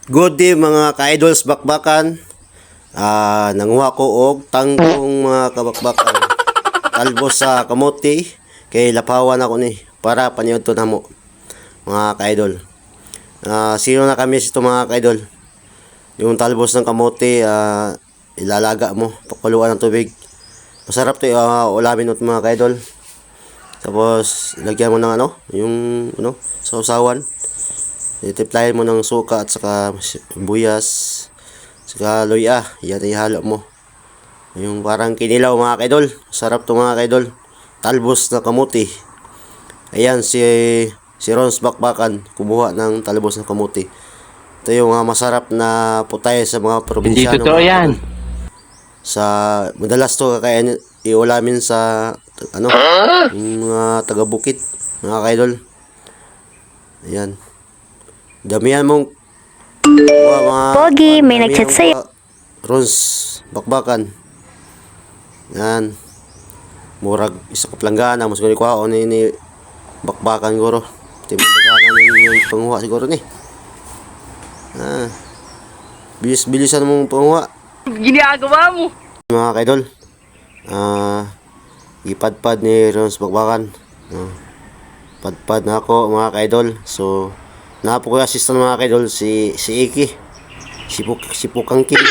Good day mga ka-idols bakbakan. Nanguha ko og tangkong mga kabakbakan. Talbos sa kamote kay lapawan ako ni para paniud to namo mga ka-idol. Sino na kami sa mga ka-idol. Yung talbos ng kamote ilalaga mo, pakuluan ng tubig. Masarap to ulamin mo mga ka-idol. Tapos lagyan mo ng yung sausawan. Itiplayin mo ng suka at saka buyas, saka luya. Yan ihalo mo. Yung parang kinilaw mga kaidol. Sarap to mga kaidol. Talbos na kamuti. Ayan si Rons Bakbakan kumuha ng talbos na kamuti. Ito yung masarap na putay sa mga probinsya. Hindi totoo yan. Sa madalas to kakain iulamin sa yung mga taga-bukid mga kaidol. Ayan. Damihan mong Pogi, may nag-chat sa'yo. Rons Bakbakan. Yan. Murag isa ka planggana. Mas gani ko ni Bakbakan guro. Timandagana ni yung panguha siguro ni. Bilis-bilisan mong panguha. Ginagawa mo. Mga kaidol. Ipadpad ni Rons Bakbakan. Padpad na ako mga kaidol. So napo ko assistant mga kaidol si Iki. Si Pukang King.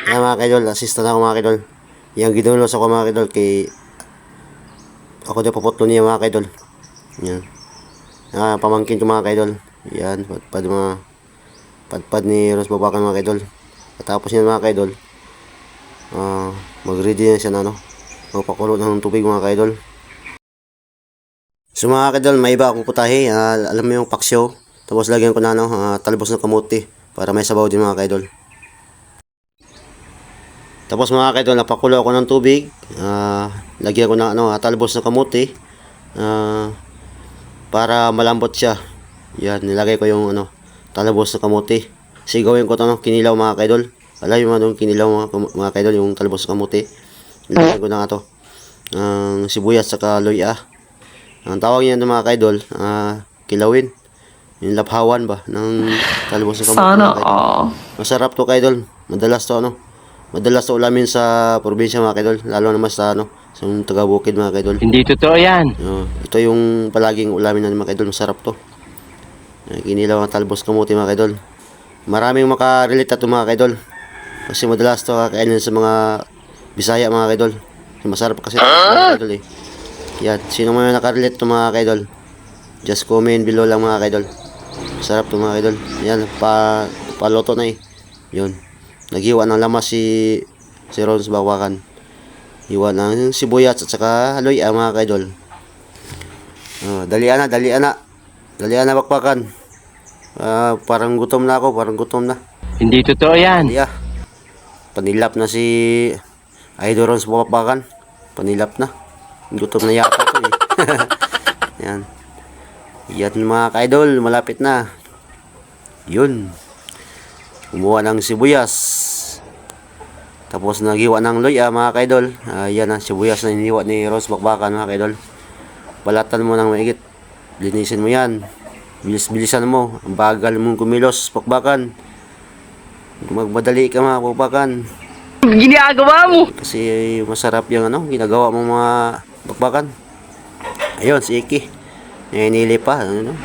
Yan mga kaidol, assistant ako mga kaidol. Yang ginulos ako mga kaidol kay ako na paputlo niya mga kaidol. Yan. Pamangkin ko mga kaidol. Yan, padpad ni Rons Bakbakan mga kaidol. Katapos yan mga kaidol. Mag-ready na siya na magpakulo ng tubig mga kaidol. So mga kaidol, may iba akong putahe. Alam mo yung paksyo. Tapos lagyan ko na talbos ng kamuti para may sabaw din mga kaidol. Tapos mga kaidol, napakulo ako ng tubig. Lagyan ko na talbos ng kamuti para malambot siya. Yan, nilagay ko yung talbos ng kamuti. Sigawin ko to kinilaw mga kaidol. Alam yung kinilaw mga kaidol, yung talbos ng kamuti. Nilagyan ko na sibuyas saka luya. Ang tawag niya mga kaidol, kilawin. Yung laphawan ba ng talbos ng kamote. Sana Masarap to kaidol. Madalas to ulamin sa probinsya mga kaidol, lalo naman sa sa taga-bukid mga kaidol. Hindi totoo yan. Ito yung palaging ulamin na mga kaidol, masarap to. Kinilaw ang talbos ng kamote mga kaidol. Maraming makarelate to mga kaidol. Kasi madalas to kakainin sa mga Bisaya mga kaidol. Masarap kasi mga kaidol eh. Yan, sino man nakarelate to mga kaidol, just comment below lang mga kaidol. Sarap to mga kaidol. Yan, paluto na eh. Yun. Naghiwa ng lamas si Rons Bakbakan. Hiwa ng sibuyas at saka luya mga kaidol. Dalian na Bakbakan. Parang gutom na ako, Hindi totoo yan. Panilap na si Idol Rons Bakbakan. Panilap na. Gutom na yata to eh. Yan. Yan mga ka-idol, malapit na. Yun. Kumuha ng sibuyas. Tapos nagiwa ng luya mga ka-idol. Yan ang sibuyas na iniwa ni Rons Bakbakan mga ka-idol. Balatan mo ng maigit. Linisin mo yan. Bilis-bilisan mo. Ang bagal mong kumilos Bakbakan. Magmadali ka mga Bakbakan. Ginagawa mo. Kasi masarap yung ginagawa mo mga Bakbakan. Ayun, si Iki. Hinili pa. Ayan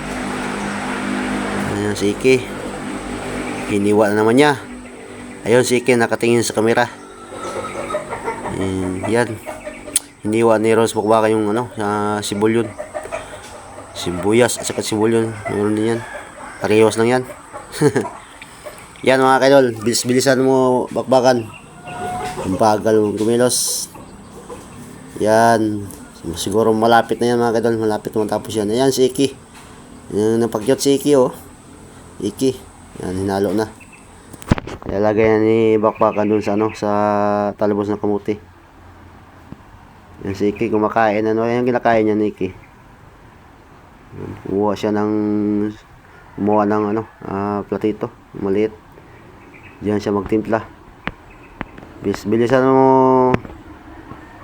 si Iki. Hiniwa na naman niya. Ayun si Iki nakatingin sa kamera. Yan. Hiniwa ni Rons Bakbakan yung sibulyon. Sibuyas at saka sibulyon. Meron din yan. Parehas lang yan. Yan mga kaidol. Bilis-bilisan mo Bakbakan. Ang bagal mo kumilos. Yan. Siguro malapit na yan mga kaidol. Malapit na matapos yan. Ayan si Iki. Yung napagyot si Iki Iki. Yan, hinalo na. Ilalagay na ni Bakbakan dun sa talbos ng kamuti. Yan si Iki kumakain. Ano yung kinakain niya ni Iki? Kumuha siya ng platito. Maliit. Diyan siya magtimpla. Bilisan mo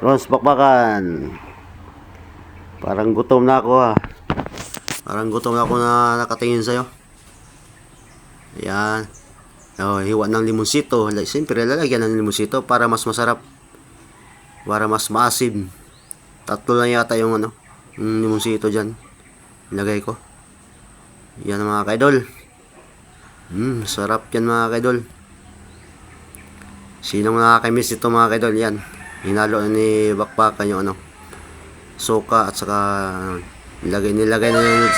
Rons Bakbakan. Parang gutom na ako Parang gutom na ako na nakatingin sa'yo. Ayan. Oh, hiwa ng limonsito. Siyempre, lalagyan ng limonsito para mas masarap. Para mas maasim. Tatlo lang yata yung yung limonsito dyan. Ilagay ko. Yan mga kaidol. Sarap yan mga kaidol. Sinong nakakamiss ito mga kaidol? Yan. Hinalo ni Bakbakan yung suka at saka nilagay na yun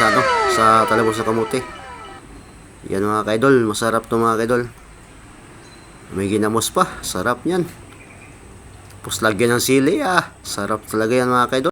sa talabos sa kamote. Yan mga kaidol. Masarap to mga kaidol. May ginamos pa. Sarap yan. Tapos lagyan ng sili. Sarap talaga yan mga kaidol.